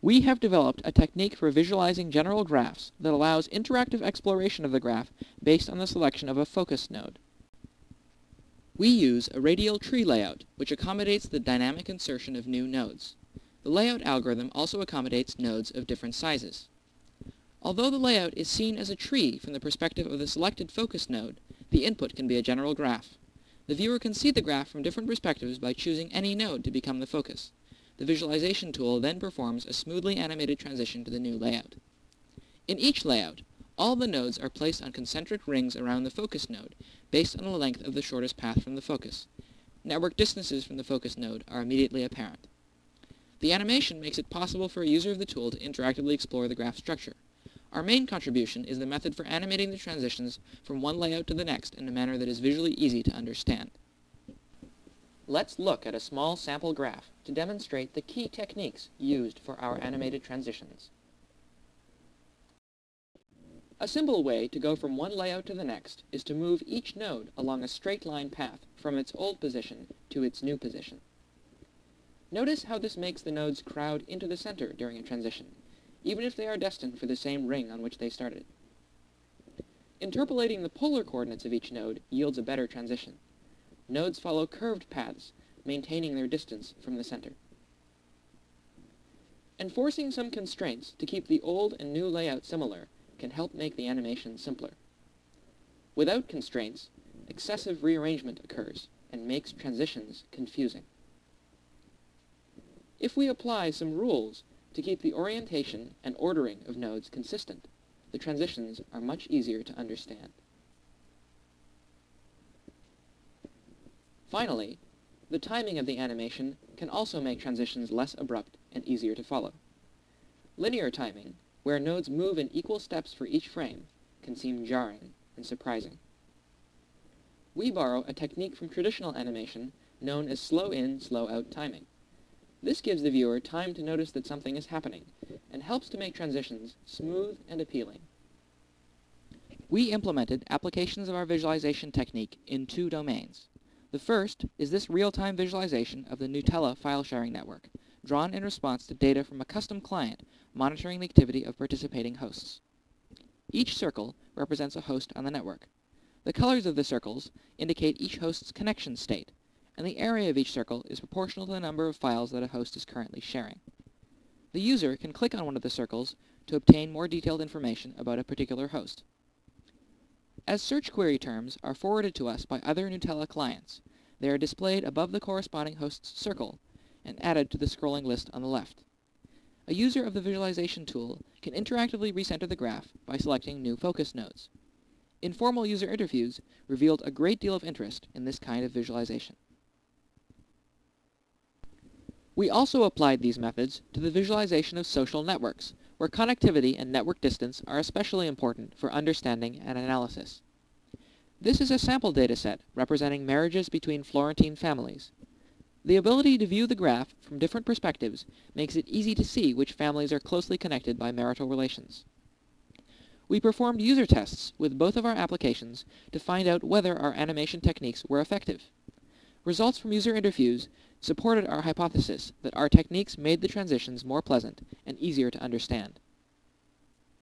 We have developed a technique for visualizing general graphs that allows interactive exploration of the graph based on the selection of a focus node. We use a radial tree layout, which accommodates the dynamic insertion of new nodes. The layout algorithm also accommodates nodes of different sizes. Although the layout is seen as a tree from the perspective of the selected focus node, the input can be a general graph. The viewer can see the graph from different perspectives by choosing any node to become the focus. The visualization tool then performs a smoothly animated transition to the new layout. In each layout, all the nodes are placed on concentric rings around the focus node based on the length of the shortest path from the focus. Network distances from the focus node are immediately apparent. The animation makes it possible for a user of the tool to interactively explore the graph structure. Our main contribution is the method for animating the transitions from one layout to the next in a manner that is visually easy to understand. Let's look at a small sample graph to demonstrate the key techniques used for our animated transitions. A simple way to go from one layout to the next is to move each node along a straight line path from its old position to its new position. Notice how this makes the nodes crowd into the center during a transition, even if they are destined for the same ring on which they started. Interpolating the polar coordinates of each node yields a better transition. Nodes follow curved paths, maintaining their distance from the center. Enforcing some constraints to keep the old and new layout similar can help make the animation simpler. Without constraints, excessive rearrangement occurs and makes transitions confusing. If we apply some rules to keep the orientation and ordering of nodes consistent, the transitions are much easier to understand. Finally, the timing of the animation can also make transitions less abrupt and easier to follow. Linear timing, where nodes move in equal steps for each frame, can seem jarring and surprising. We borrow a technique from traditional animation known as slow-in, slow-out timing. This gives the viewer time to notice that something is happening and helps to make transitions smooth and appealing. We implemented applications of our visualization technique in two domains. The first is this real-time visualization of the Gnutella file-sharing network, drawn in response to data from a custom client monitoring the activity of participating hosts. Each circle represents a host on the network. The colors of the circles indicate each host's connection state, and the area of each circle is proportional to the number of files that a host is currently sharing. The user can click on one of the circles to obtain more detailed information about a particular host. As search query terms are forwarded to us by other Gnutella clients, they are displayed above the corresponding host's circle and added to the scrolling list on the left. A user of the visualization tool can interactively recenter the graph by selecting new focus nodes. Informal user interviews revealed a great deal of interest in this kind of visualization. We also applied these methods to the visualization of social networks, where connectivity and network distance are especially important for understanding and analysis. This is a sample dataset representing marriages between Florentine families. The ability to view the graph from different perspectives makes it easy to see which families are closely connected by marital relations. We performed user tests with both of our applications to find out whether our animation techniques were effective. Results from user interviews supported our hypothesis that our techniques made the transitions more pleasant and easier to understand.